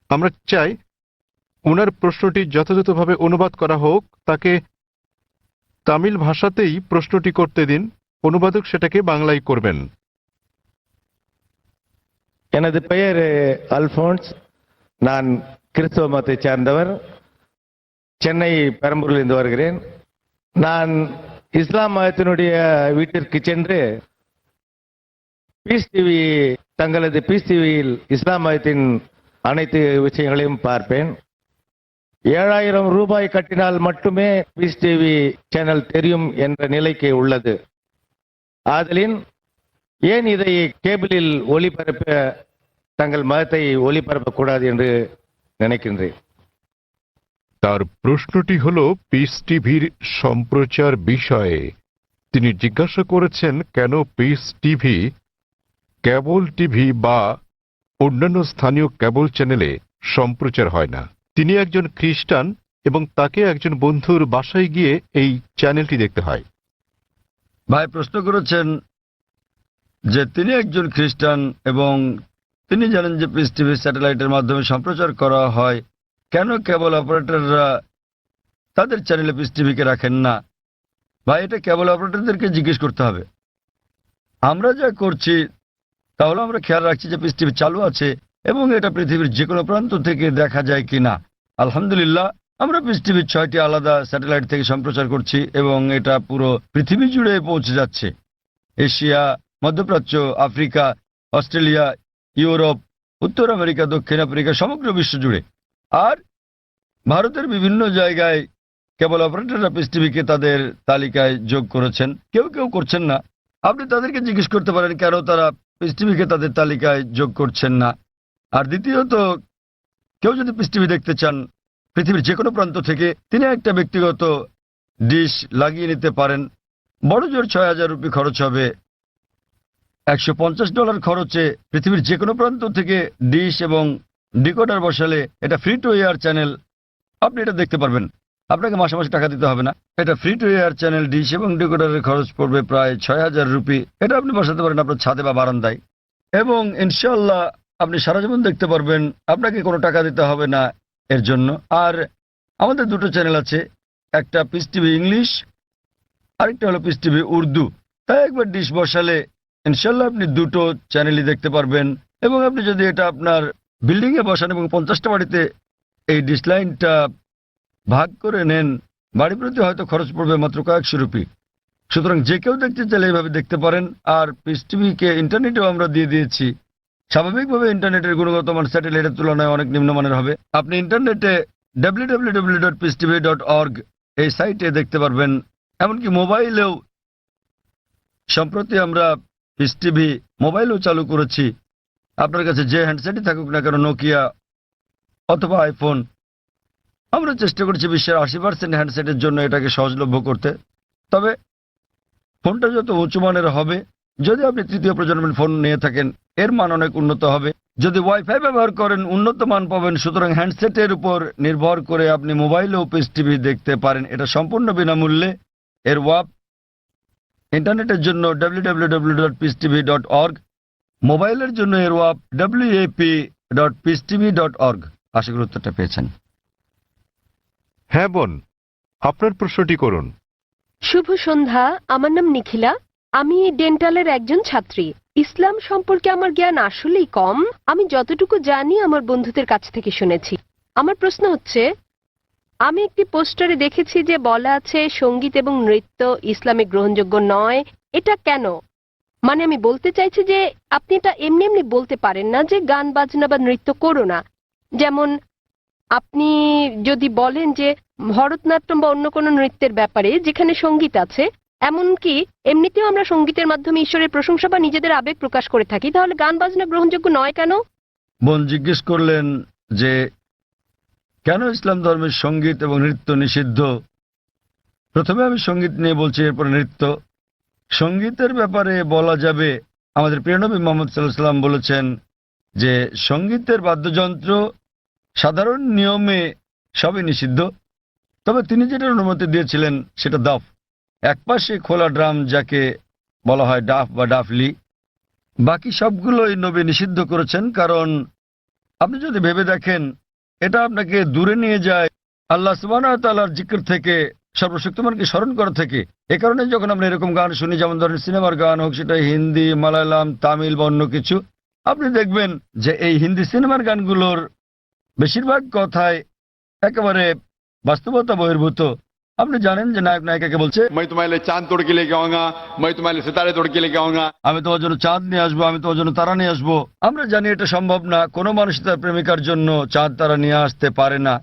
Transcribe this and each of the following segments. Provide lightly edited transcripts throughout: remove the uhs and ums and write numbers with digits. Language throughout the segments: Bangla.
আমরা চাই ওনার প্রশ্নটি যথাযথভাবে অনুবাদ করা হোক। তাকে তামিল ভাষাতেই প্রশ্নটি করতে দিন, অনুবাদক সেটাকে বাংলায় করবেন। எனது பெயர் அல்போன்ஸ். நான் கிறிஸ்தவ மதத்தை சார்ந்தவர். சென்னை பெரம்பூரிலிருந்து வருகிறேன். நான் இஸ்லாம் மதத்தினுடைய வீட்டிற்கு சென்று பீஸ் டிவி தங்களது பீஸ் டிவியில் இஸ்லாம் மதத்தின் அனைத்து விஷயங்களையும் பார்ப்பேன். 7000 ரூபாய் கட்டினால் மட்டுமே பீஸ் டிவி சேனல் தெரியும் என்ற நிலைக்கு உள்ளது. ஆதலின் ஏன் இதை கேபிளில் ஒளிபரப்ப தங்கள் மதத்தை ஒளிபரப்பக்கூடாது என்று நினைக்கின்றேன். তার প্রশ্নটি হল পিস টিভির সম্প্রচার বিষয়ে। তিনি জিজ্ঞাসা করেছেন কেন পিস টিভি কেবল টিভি বা অন্যান্য স্থানীয় কেবল চ্যানেলে সম্প্রচার হয় না। তিনি একজন খ্রিস্টান এবং তাকে একজন বন্ধুর বাসায় গিয়ে এই চ্যানেলটি দেখতে হয়। ভাই প্রশ্ন করেছেন যে তিনি একজন খ্রিস্টান এবং তিনি জানেন যে পিস টিভি স্যাটেলাইটের মাধ্যমে সম্প্রচার করা হয়, কেন কেবল অপারেটররা তাদের চ্যানেলে পিস টিভিকে রাখেন না? ভাই এটা কেবল অপারেটরদেরকে জিজ্ঞেস করতে হবে। আমরা যা করছি তাহলে আমরা খেয়াল রাখছি যে পিস টিভি চালু আছে এবং এটা পৃথিবীর যে কোনো প্রান্ত থেকে দেখা যায় কিনা। আলহামদুলিল্লাহ আমরা পিস টিভির 6টি আলাদা স্যাটেলাইট থেকে সম্প্রচার করছি এবং এটা পুরো পৃথিবী জুড়ে পৌঁছে যাচ্ছে। এশিয়া, মধ্যপ্রাচ্য, আফ্রিকা, অস্ট্রেলিয়া, ইউরোপ, উত্তর আমেরিকা, দক্ষিণ আফ্রিকা, সমগ্র বিশ্ব জুড়ে। আর ভারতের বিভিন্ন জায়গায় কেবল অপারেটররা পিস টিভিকে তাদের তালিকায় যোগ করেছেন, কেউ কেউ করছেন না। আপনি তাদেরকে জিজ্ঞেস করতে পারেন কেন তারা পিস টিভিকে তাদের তালিকায় যোগ করছেন না। আর দ্বিতীয়ত, কেউ যদি পিস টিভি দেখতে চান পৃথিবীর যে কোনো প্রান্ত থেকে, তিনি একটা ব্যক্তিগত ডিশ লাগিয়ে নিতে পারেন। বড় জোর 6000 রুপি খরচ হবে। $150 খরচে পৃথিবীর যে কোনো প্রান্ত থেকে ডিশ এবং ডিকোডার বসালে এটা ফ্রি টু এয়ার চ্যানেল, আপনি এটা দেখতে পারবেন। আপনাকে মাসে মাসে টাকা দিতে হবে না। এটা free to air channel, dish এবং ডিকোডারের খরচ পড়বে প্রায় 6000 রুপি। এটা আপনি বসাতে পারেন আপনার ছাদে বা বারান্দায় এবং ইনশাল্লাহ আপনি সারা জীবন দেখতে পারবেন, আপনাকে কোনো টাকা দিতে হবে না এর জন্য। আর আমাদের দুটো চ্যানেল আছে, একটা পিস টিভি ইংলিশ, আরেকটা হলো পিস টিভি উর্দু। তাই একবার ডিশ বসালে ইনশাল্লাহ আপনি দুটো চ্যানেলই দেখতে পারবেন। এবং আপনি যদি এটা আপনার বিল্ডিংয়ে বসান এবং 50টা বাড়িতে এই ডিশ লাইনটা ভাগ করে নেন, বাড়ি প্রতি হয়তো খরচ পড়বে মাত্র কয়েকশো রুপি। সুতরাং যে কেউ দেখতে চাইলে এইভাবে দেখতে পারেন। আর পিস টিভিকে ইন্টারনেটেও আমরা দিয়ে দিয়েছি। স্বাভাবিকভাবে ইন্টারনেটের গুণগত মান স্যাটেলাইটের তুলনায় অনেক নিম্নমানের হবে। আপনি ইন্টারনেটে www.peacetv.org এই সাইটে দেখতে পারবেন। এমনকি মোবাইলেও সম্প্রতি আমরা পিস টিভি মোবাইলেও চালু করেছি। আপনার কাছে যে হ্যান্ডসেটই থাকুক না কেন, নোকিয়া অথবা আইফোন, আমরা চেষ্টা করছি বিশ্বের 80% হ্যান্ডসেটের জন্য এটাকে সহজলভ্য করতে। তবে ফোনটা যত উঁচু মানের হবে, যদি আপনি তৃতীয় প্রজন্মের ফোন নিয়ে থাকেন এর মান অনেক উন্নত হবে। যদি ওয়াইফাই ব্যবহার করেন উন্নত মান পাবেন। সুতরাং হ্যান্ডসেটের উপর নির্ভর করে আপনি মোবাইলেও পিস টিভি দেখতে পারেন। এটা সম্পূর্ণ বিনামূল্যে। এর ওয়াপ ইন্টারনেটের জন্য www.peacetv.org, মোবাইলের জন্য এর ওয়াপ wap.peacetv.org। আশা করি উত্তরটা পেয়েছেন। হ্যাঁ বোন, আপনার প্রশ্নটি করুন। শুভ সন্ধ্যা। আমার নাম নিখিলা। আমি ডেন্টালের একজন ছাত্রী। ইসলাম সম্পর্কে আমার জ্ঞান আসলেই কম। আমি যতটুকু জানি আমার বন্ধুদের কাছ থেকে শুনেছি। আমার প্রশ্ন হচ্ছে, আমি একটি পোস্টারে দেখেছি যে বলা আছে সঙ্গীত এবং নৃত্য ইসলামে গ্রহণযোগ্য নয়। এটা কেন? মানে আমি বলতে চাইছি যে আপনি এটা এমনি এমনি বলতে পারেন না যে গান বাজনা বা নৃত্য করো না। যেমন আপনি যদি বলেন যে ভরতনাট্যম বা অন্য কোনো নৃত্যের ব্যাপারে যেখানে সঙ্গীত আছে, এমনকি এমনিতেও আমরা সঙ্গীতের মাধ্যমে ঈশ্বরের প্রশংসা বা নিজেদের আবেগ প্রকাশ করে থাকি, তাহলে গান বাজনা গ্রহণযোগ্য নয় কেন? বোন জিজ্ঞেস করলেন যে কেন ইসলাম ধর্মের সঙ্গীত এবং নৃত্য নিষিদ্ধ। প্রথমে আমি সঙ্গীত নিয়ে বলছি, এরপরে নৃত্য। সঙ্গীতের ব্যাপারে বলা যাবে, আমাদের প্রিয় নবী মুহাম্মদ সাল্লাল্লাহু আলাইহি ওয়াসাল্লাম বলেছেন যে সঙ্গীতের বাদ্যযন্ত্র সাধারণ নিয়মে সবই নিষিদ্ধ, তবে তিনি যেটার অনুমতি দিয়েছিলেন সেটা দাফ। একপাশে খোলা ড্রাম, যাকে বলা হয় ডাফ বা ডাফলি। বাকি সবগুলোই নবী নিষিদ্ধ করেছেন, কারণ আপনি যদি ভেবে দেখেন এটা আপনাকে দূরে নিয়ে যায় আল্লাহ সুবহানাহু ওয়া তাআলার জিকির থেকে, সর্বশক্তিমানকে স্মরণ করা থেকে। এ কারণে যখন আমরা এরকম গান শুনি, যেমন ধরেন সিনেমার গান হোক, সেটা হিন্দি, মালায়ালাম, তামিল বা অন্য কিছু, আপনি দেখবেন যে এই হিন্দি সিনেমার গানগুলোর বেশিরভাগ কথায় একেবারে বাস্তবতা বহির্ভূত। আপনি জানেন যে নায়ক নায়িকাকে বলছে, मैं तुम्हारे लिए चांद तोड़ के लेके आऊंगा, मैं तुम्हारे लिए सितारे तोड़ के लेके आऊंगा। আমি তোমার জন্য চাঁদ নিয়ে আসবো, আমি তোমার জন্য তারা নিয়ে আসবো। আমরা জানি এটা সম্ভব না, কোনো মানুষ তার প্রেমিকার জন্য চাঁদ তারা নিয়ে আসতে পারে না।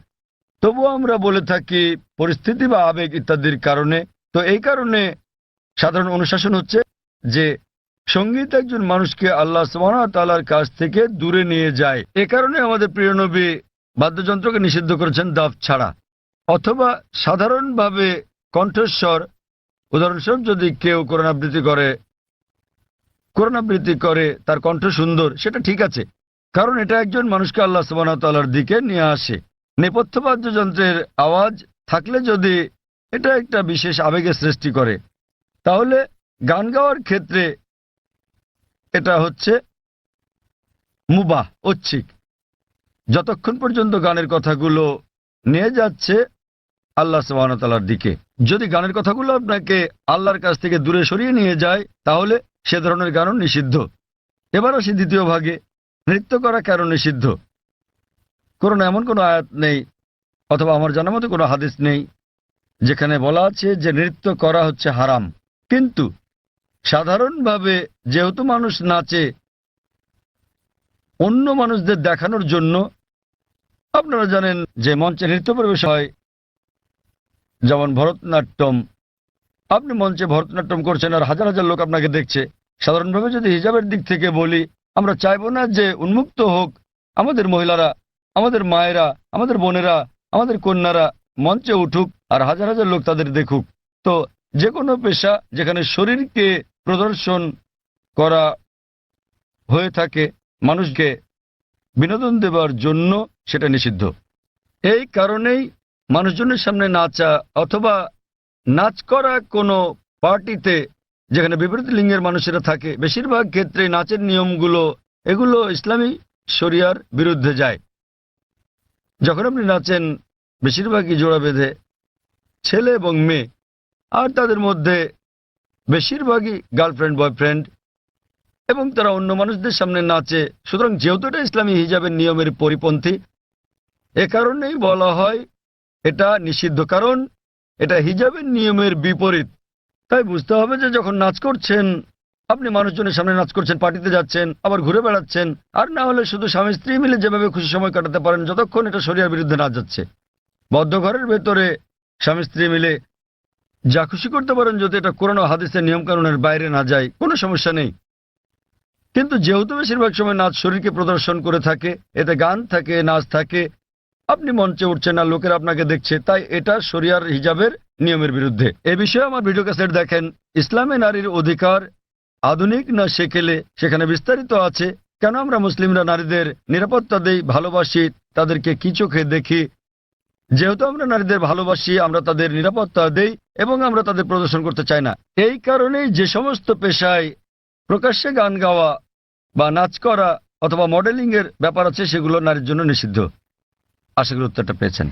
তবুও আমরা বলে থাকি পরিস্থিতি বা আবেগ ইত্যাদির কারণে। তো এই কারণে সাধারণ অনুশাসন হচ্ছে যে সঙ্গীত একজন মানুষকে আল্লাহ সুবহানাহু ওয়া তাআলার কাছ থেকে দূরে নিয়ে যায়। এ কারণে আমাদের প্রিয় নবী বাদ্যযন্ত্রকে নিষিদ্ধ করেছেন দাফ ছাড়া, অথবা সাধারণভাবে কণ্ঠস্বর। উদাহরণস্বরূপ যদি কেউ কোরআন আবৃত্তি করে তার কণ্ঠ সুন্দর, সেটা ঠিক আছে, কারণ এটা একজন মানুষকে আল্লাহ সুবহানাহু ওয়া তাআলার দিকে নিয়ে আসে। নেপথ্য বাদ্যযন্ত্রের আওয়াজ থাকলে যদি এটা একটা বিশেষ আবেগের সৃষ্টি করে, তাহলে গান গাওয়ার ক্ষেত্রে এটা হচ্ছে মুবাহ, ঐচ্ছিক, যতক্ষণ পর্যন্ত গানের কথাগুলো নিয়ে যাচ্ছে আল্লাহ সুবহানাহু ওয়া তাআলার দিকে। যদি গানের কথাগুলো আপনাকে আল্লাহর কাছ থেকে দূরে সরিয়ে নিয়ে যায়, তাহলে সে ধরনের গানও নিষিদ্ধ। এবার আসি দ্বিতীয় ভাগে, নৃত্য করা কেন নিষিদ্ধ। কোরআনে এমন কোনো আয়াত নেই, অথবা আমার জানার মতো কোনো হাদিস নেই যেখানে বলা আছে যে নৃত্য করা হচ্ছে হারাম। কিন্তু সাধারণভাবে যেহেতু মানুষ নাচে অন্য মানুষদের দেখানোর জন্য, আপনারা জানেন যে মঞ্চে নৃত্য পরিবেশ হয়, যেমন ভরতনাট্যম। আপনি মঞ্চে ভরতনাট্যম করছেন আর হাজার হাজার লোক আপনাকে দেখছে। সাধারণভাবে যদি হিজাবের দিক থেকে বলি, আমরা চাইবো না যে উন্মুক্ত হোক আমাদের মহিলারা, আমাদের মায়েরা, আমাদের বোনেরা, আমাদের কন্যারা মঞ্চে উঠুক আর হাজার হাজার লোক তাদের দেখুক। তো যে কোনো পেশা যেখানে শরীরকে প্রদর্শন করা হয়ে থাকে মানুষকে বিনোদন দেবার জন্য, সেটা নিষিদ্ধ। এই কারণেই মানুষজনের সামনে নাচা অথবা নাচ করা কোনো পার্টিতে যেখানে বিপরীত লিঙ্গের মানুষেরা থাকে, বেশিরভাগ ক্ষেত্রে নাচের নিয়মগুলো এগুলো ইসলামী শরিয়ার বিরুদ্ধে যায়। যখন আপনি নাচেন বেশিরভাগই জোড়া বেঁধে, ছেলে এবং মেয়ে, আর তাদের মধ্যে বেশিরভাগই গার্লফ্রেন্ড বয়ফ্রেন্ড, এবং তারা অন্য মানুষদের সামনে নাচে। সুতরাং যেহেতু এটা ইসলামী হিজাবের নিয়মের পরিপন্থী, এ কারণেই বলা হয় এটা নিষিদ্ধ, কারণ এটা হিজাবের নিয়মের বিপরীত। তাই বুঝতে হবে যে যখন নাচ করছেন, আপনি মানুষজনের সামনে নাচ করছেন, পার্টিতে যাচ্ছেন, আবার ঘুরে বেড়াচ্ছেন, আর না হলে শুধু স্বামী স্ত্রী মিলে যেভাবে খুশি সময় কাটাতে পারেন, যতক্ষণ এটা শরিয়ার বিরুদ্ধে না যাচ্ছে। বদ্ধ ঘরের ভেতরে স্বামী স্ত্রী মিলে যা খুশি করতে পারেন, যদি এটা কোরআন ও হাদিসের নিয়মকানুনের বাইরে না যায়, কোনো সমস্যা নেই। কিন্তু যেহেতু বেশিরভাগ সময় নাচ শরীরকে প্রদর্শন করে থাকে, এতে গান থাকে, নাচ থাকে, আপনি মঞ্চে উঠছেন না, লোকেরা আপনাকে দেখছে, তাই এটা শরিয়ার হিজাবের নিয়মের বিরুদ্ধে। এ বিষয়ে আমার ভিডিও ক্যাসেট দেখেন, ইসলামে নারীর অধিকার আধুনিক না সেকেলে, সেখানে বিস্তারিত আছে কেন আমরা মুসলিমরা নারীদের নিরাপত্তা দেই, ভালোবাসি, তাদেরকে কি চোখে দেখি। যেহেতু আমরা নারীদের ভালোবাসি, আমরা তাদের নিরাপত্তা দেই এবং আমরা তাদের প্রদর্শন করতে চাই না। এই কারণেই যে সমস্ত পেশায় প্রকাশ্যে গান গাওয়া বা নাচ করা অথবা মডেলিং এর ব্যাপার আছে, সেগুলো নারীর জন্য নিষিদ্ধ। আশা করি উত্তরটা পেয়েছেন।